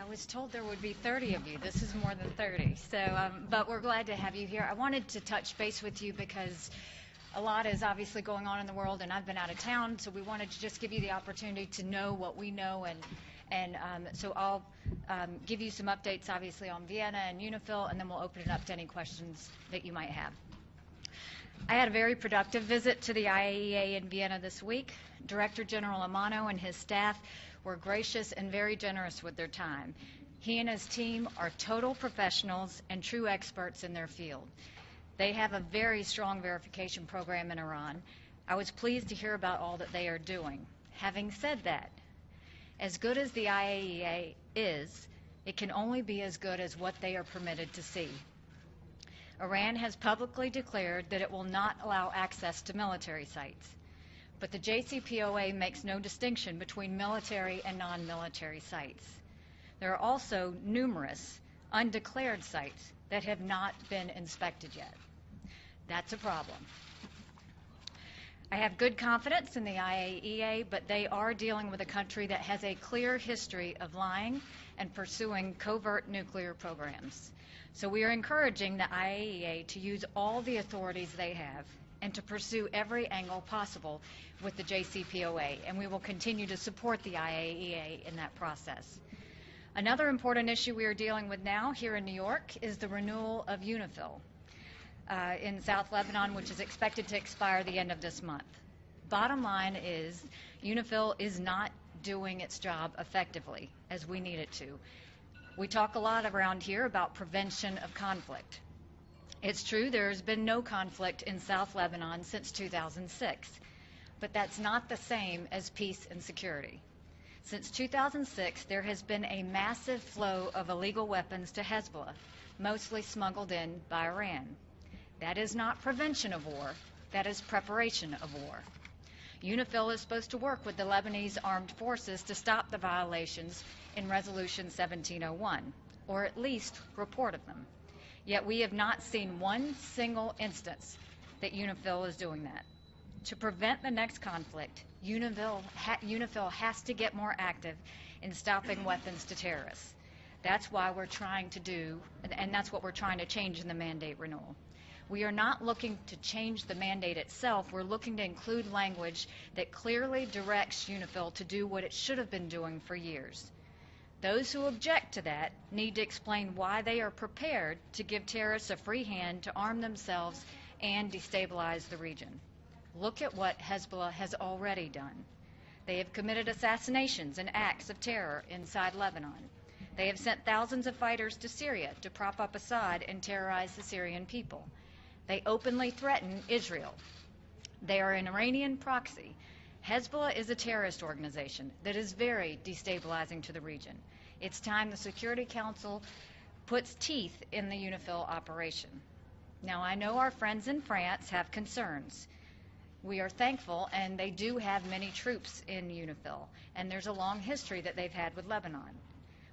I was told there would be 30 of you. This is more than 30. But we're glad to have you here. I wanted to touch base with you because a lot is obviously going on in the world, and I've been out of town, so we wanted to just give you the opportunity to know what we know, and so I'll give you some updates, obviously, on Vienna and UNIFIL, and then we'll open it up to any questions that you might have. I had a very productive visit to the IAEA in Vienna this week. Director General Amano and his staff were gracious and very generous with their time. He and his team are total professionals and true experts in their field. They have a very strong verification program in Iran. I was pleased to hear about all that they are doing. Having said that, as good as the IAEA is, it can only be as good as what they are permitted to see. Iran has publicly declared that it will not allow access to military sites. But the JCPOA makes no distinction between military and non-military sites. There are also numerous undeclared sites that have not been inspected yet. That's a problem. I have good confidence in the IAEA, but they are dealing with a country that has a clear history of lying and pursuing covert nuclear programs. So we are encouraging the IAEA to use all the authorities they have and to pursue every angle possible with the JCPOA, and we will continue to support the IAEA in that process. Another important issue we are dealing with now here in New York is the renewal of UNIFIL in South Lebanon, which is expected to expire the end of this month. Bottom line is UNIFIL is not doing its job effectively as we need it to. We talk a lot around here about prevention of conflict. It's true there has been no conflict in South Lebanon since 2006, but that's not the same as peace and security. Since 2006, there has been a massive flow of illegal weapons to Hezbollah, mostly smuggled in by Iran. That is not prevention of war, that is preparation of war. UNIFIL is supposed to work with the Lebanese armed forces to stop the violations in Resolution 1701, or at least report of them. Yet we have not seen one single instance that UNIFIL is doing that. To prevent the next conflict, UNIFIL has to get more active in stopping weapons to terrorists. That's why we're trying to do, and that's what we're trying to change in the mandate renewal. We are not looking to change the mandate itself. We're looking to include language that clearly directs UNIFIL to do what it should have been doing for years. Those who object to that need to explain why they are prepared to give terrorists a free hand to arm themselves and destabilize the region. Look at what Hezbollah has already done. They have committed assassinations and acts of terror inside Lebanon. They have sent thousands of fighters to Syria to prop up Assad and terrorize the Syrian people. They openly threaten Israel. They are an Iranian proxy. Hezbollah is a terrorist organization that is very destabilizing to the region. It's time the Security Council puts teeth in the UNIFIL operation. Now, I know our friends in France have concerns. We are thankful, and they do have many troops in UNIFIL, and there's a long history that they've had with Lebanon.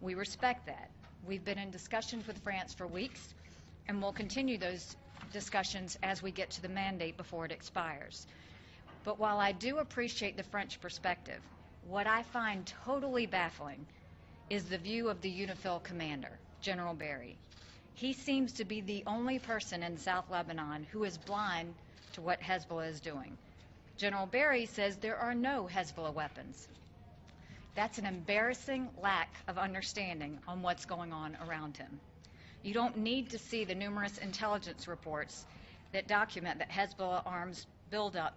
We respect that. We've been in discussions with France for weeks, and we'll continue those discussions as we get to the mandate before it expires. But while I do appreciate the French perspective, what I find totally baffling is the view of the UNIFIL commander, General Barry. He seems to be the only person in South Lebanon who is blind to what Hezbollah is doing. General Barry says there are no Hezbollah weapons. That's an embarrassing lack of understanding on what's going on around him. You don't need to see the numerous intelligence reports that document that Hezbollah arms build up,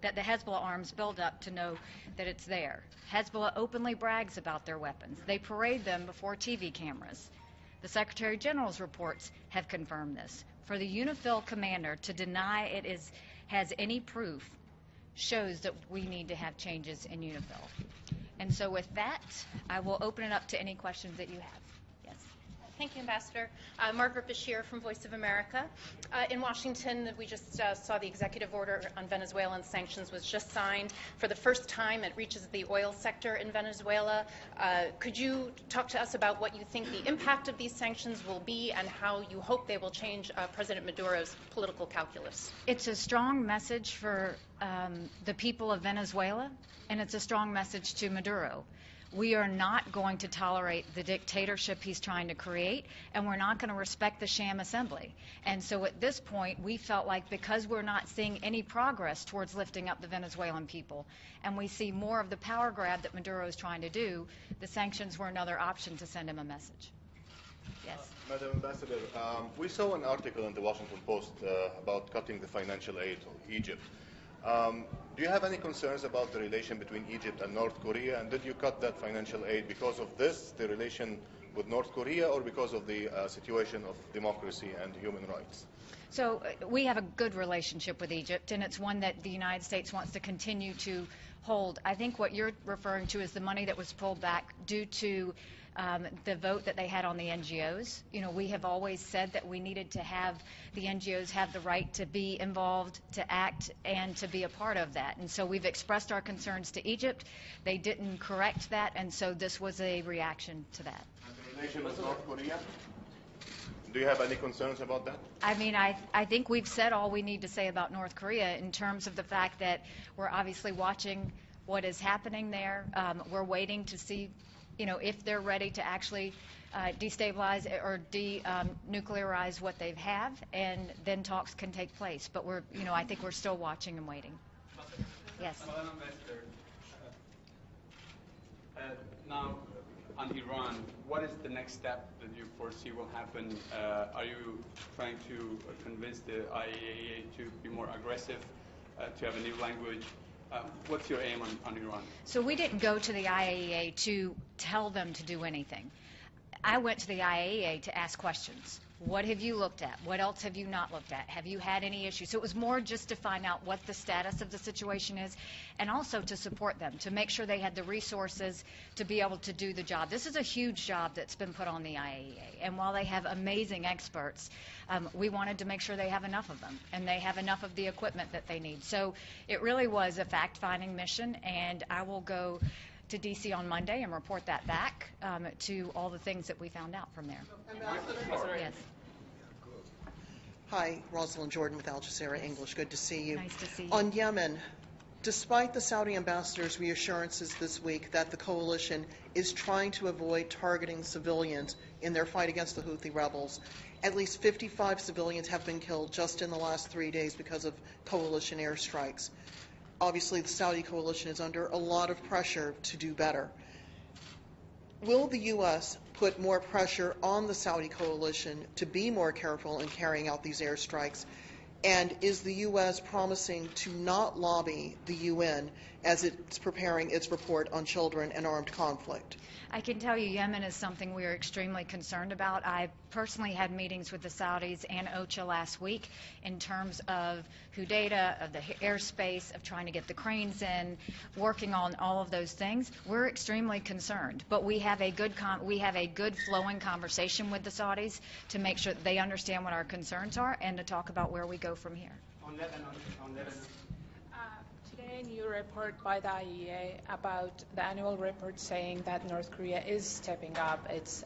that the Hezbollah arms build up to know that it's there. Hezbollah openly brags about their weapons. They parade them before TV cameras. The Secretary General's reports have confirmed this. For the UNIFIL commander to deny it has any proof shows that we need to have changes in UNIFIL. And so with that, I will open it up to any questions that you have. Yes. Thank you, Ambassador. Margaret Bashir from Voice of America. In Washington, we just saw the executive order on Venezuelan sanctions was just signed. For the first time, it reaches the oil sector in Venezuela. Could you talk to us about what you think the impact of these sanctions will be and how you hope they will change President Maduro's political calculus? It's a strong message for the people of Venezuela, and it's a strong message to Maduro. We are not going to tolerate the dictatorship he's trying to create, and we're not going to respect the sham assembly. And so at this point, we felt like because we're not seeing any progress towards lifting up the Venezuelan people, and we see more of the power grab that Maduro is trying to do, the sanctions were another option to send him a message. Yes. Madam Ambassador, we saw an article in the Washington Post about cutting the financial aid to Egypt. Do you have any concerns about the relation between Egypt and North Korea? And did you cut that financial aid because of this, the relation with North Korea, or because of the situation of democracy and human rights? So we have a good relationship with Egypt, and it's one that the United States wants to continue to hold. I think what you're referring to is the money that was pulled back due to the vote that they had on the NGOs. You know, we have always said that we needed to have the NGOs have the right to be involved, to act, and to be a part of that. And so we've expressed our concerns to Egypt. They didn't correct that, and so this was a reaction to that. And the relation with North Korea? Do you have any concerns about that? I mean, I think we've said all we need to say about North Korea in terms of the fact that we're obviously watching what is happening there. We're waiting to see, you know, if they're ready to actually destabilize or denuclearize what they have, and then talks can take place. But we're, you know, I think we're still watching and waiting. Yes. Madam Ambassador, now on Iran, what is the next step that you foresee will happen? Are you trying to convince the IAEA to be more aggressive, to have a new language? What's your aim on Iran? So we didn't go to the IAEA to tell them to do anything. I went to the IAEA to ask questions. What have you looked at? What else have you not looked at? Have you had any issues? So it was more just to find out what the status of the situation is, and also to support them, to make sure they had the resources to be able to do the job. This is a huge job that's been put on the IAEA, and while they have amazing experts, we wanted to make sure they have enough of them, and they have enough of the equipment that they need. So it really was a fact-finding mission, and I will go to D.C. on Monday and report that back to all the things that we found out from there. Yes. Hi, Rosalind Jordan with Al Jazeera English. Good to see you. Nice to see you. On Yemen, despite the Saudi ambassador's reassurances this week that the coalition is trying to avoid targeting civilians in their fight against the Houthi rebels, at least 55 civilians have been killed just in the last 3 days because of coalition airstrikes. Obviously, the Saudi coalition is under a lot of pressure to do better. Will the U.S. put more pressure on the Saudi coalition to be more careful in carrying out these airstrikes? And is the U.S. promising to not lobby the UN as it's preparing its report on children and armed conflict? I can tell you Yemen is something we are extremely concerned about. I personally had meetings with the Saudis and OCHA last week in terms of Hudaydah, of the airspace, of trying to get the cranes in, working on all of those things. We're extremely concerned, but we have a good flowing conversation with the Saudis to make sure that they understand what our concerns are and to talk about where we go from here. On Lebanon. Today, a new report by the IAEA about the annual report saying that North Korea is stepping up its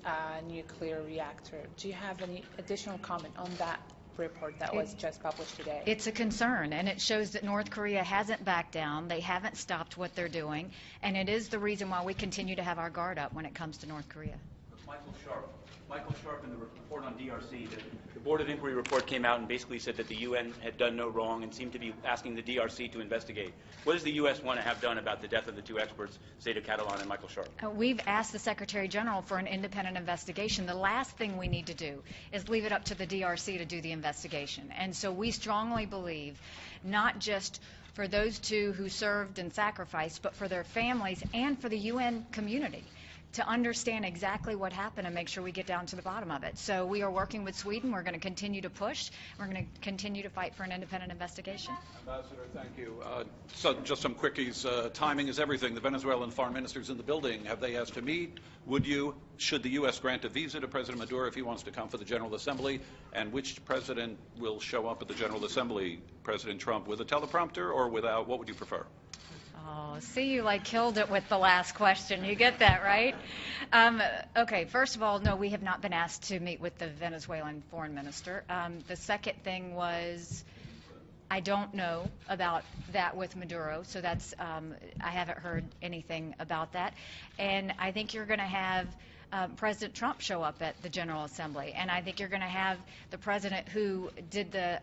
nuclear reactor. Do you have any additional comment on that report that was just published today? It's a concern, and it shows that North Korea hasn't backed down. They haven't stopped what they're doing, and it is the reason why we continue to have our guard up when it comes to North Korea. Michael Sharp in the report on DRC, the Board of Inquiry report came out and basically said that the UN had done no wrong and seemed to be asking the DRC to investigate. What does the U.S. want to have done about the death of the two experts, Zeta Catalan and Michael Sharp? We've asked the Secretary General for an independent investigation. The last thing we need to do is leave it up to the DRC to do the investigation. And so we strongly believe, not just for those two who served and sacrificed, but for their families and for the UN community, to understand exactly what happened and make sure we get down to the bottom of it. So we are working with Sweden. We're going to continue to push. We're going to continue to fight for an independent investigation. Ambassador, thank you. So just some quickies. Timing is everything. The Venezuelan foreign minister's in the building. Have they asked to meet? Would you? Should the U.S. grant a visa to President Maduro if he wants to come for the General Assembly? And which president will show up at the General Assembly? President Trump with a teleprompter or without? What would you prefer? Oh, see, you killed it with the last question. You get that, right? Okay, first of all, no, we have not been asked to meet with the Venezuelan foreign minister. The second thing was, I don't know about that with Maduro, so that's I haven't heard anything about that. And I think you're going to have President Trump show up at the General Assembly, and I think you're going to have the president who did the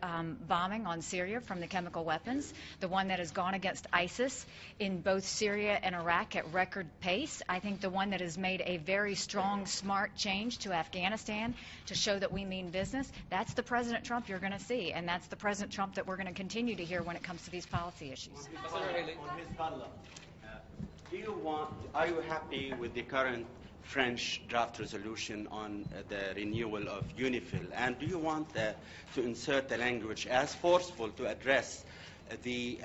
bombing on Syria from the chemical weapons, the one that has gone against ISIS in both Syria and Iraq at record pace. I think the one that has made a very strong, smart change to Afghanistan to show that we mean business. That's the President Trump you're going to see, and that's the President Trump that we're going to continue to hear when it comes to these policy issues. On Hezbollah, are you happy with the current French draft resolution on the renewal of UNIFIL? And do you want to insert a language as forceful to address the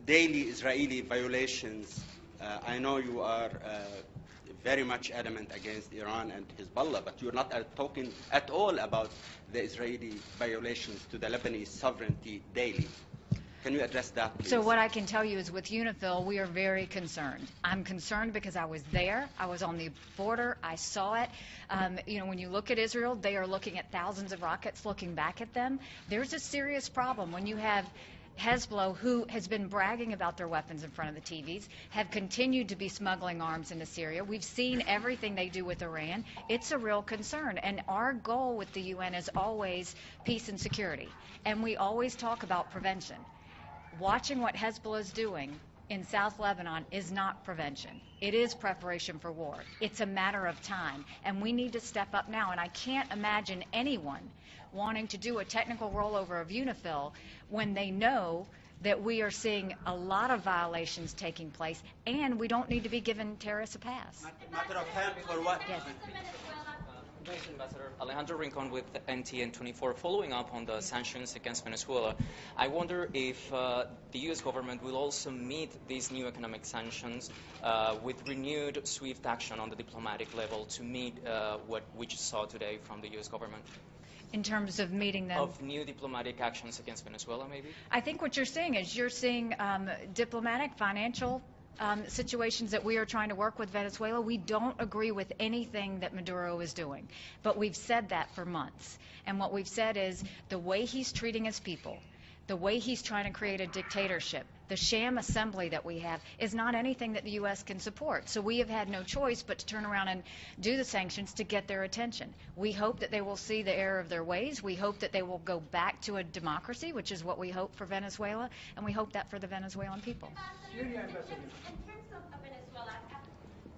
daily Israeli violations? I know you are very much adamant against Iran and Hezbollah, but you're not talking at all about the Israeli violations to the Lebanese sovereignty daily. Can you address that, please? So what I can tell you is with UNIFIL, we are very concerned. I'm concerned because I was there. I was on the border. I saw it. When you look at Israel, they are looking at thousands of rockets looking back at them. There's a serious problem when you have Hezbollah, who has been bragging about their weapons in front of the TVs, have continued to be smuggling arms into Syria. We've seen everything they do with Iran. It's a real concern. And our goal with the UN is always peace and security. And we always talk about prevention. Watching what Hezbollah is doing in South Lebanon is not prevention. It is preparation for war. It's a matter of time, and we need to step up now. And I can't imagine anyone wanting to do a technical rollover of UNIFIL when they know that we are seeing a lot of violations taking place, and we don't need to be giving terrorists a pass. Matter of time for what? Yes. Thanks, Ambassador. Alejandro Rincon with NTN24. Following up on the sanctions against Venezuela, I wonder if the U.S. government will also meet these new economic sanctions with renewed swift action on the diplomatic level to meet what we just saw today from the U.S. government. In terms of meeting them? Of new diplomatic actions against Venezuela, maybe? I think what you're seeing is diplomatic, financial situations that we are trying to work with Venezuela. We don't agree with anything that Maduro is doing, but we've said that for months. And what we've said is the way he's treating his people, the way he's trying to create a dictatorship, the sham assembly that we have is not anything that the U.S. can support. So we have had no choice but to turn around and do the sanctions to get their attention. We hope that they will see the error of their ways. We hope that they will go back to a democracy, which is what we hope for Venezuela, and we hope that for the Venezuelan people. In terms of Venezuela,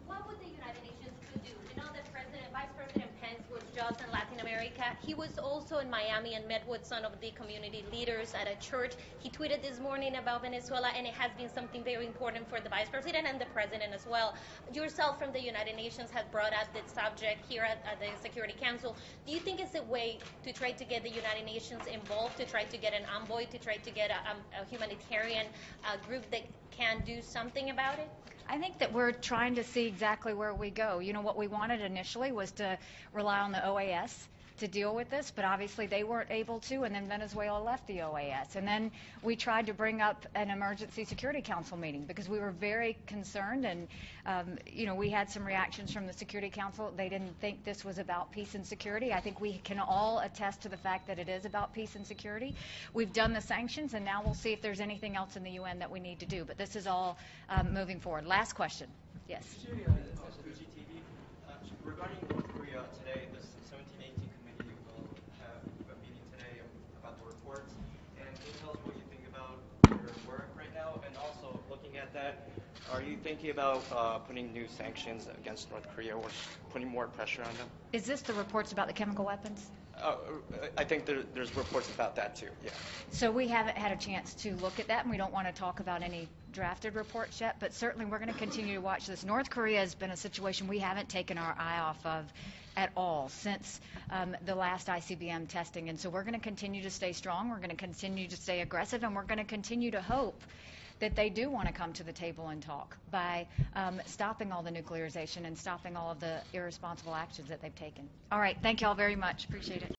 what would the United Nations could do? We know that Vice President Pence was just in Latin America. He was also in Miami and met with some of the community leaders at a church. He tweeted this morning about Venezuela, and it has been something very important for the Vice President and the President as well. Yourself from the United Nations have brought up this subject here at the Security Council. Do you think it's a way to try to get the United Nations involved, to try to get an envoy, to try to get a humanitarian group that can do something about it? I think that we're trying to see exactly where we go. What we wanted initially was to rely on the OAS to deal with this, but obviously they weren't able to, and then Venezuela left the OAS. And then we tried to bring up an emergency Security Council meeting because we were very concerned, and we had some reactions from the Security Council. They didn't think this was about peace and security. I think we can all attest to the fact that it is about peace and security. We've done the sanctions, and now we'll see if there's anything else in the UN that we need to do. But this is all moving forward. Last question. Yes. Regarding North Korea today, the 1718 committee will have a meeting today about the reports. And can you tell us what you think about your work right now? And also, looking at that, are you thinking about putting new sanctions against North Korea or putting more pressure on them? Is this the reports about the chemical weapons? I think there's reports about that too, yeah. So we haven't had a chance to look at that, and we don't want to talk about any drafted reports yet, but certainly we're going to continue to watch this. North Korea has been a situation we haven't taken our eye off of at all since the last ICBM testing, and so we're going to continue to stay strong, we're going to continue to stay aggressive, and we're going to continue to hope that they do want to come to the table and talk by stopping all the nuclearization and stopping all of the irresponsible actions that they've taken. All right, thank you all very much. Appreciate it.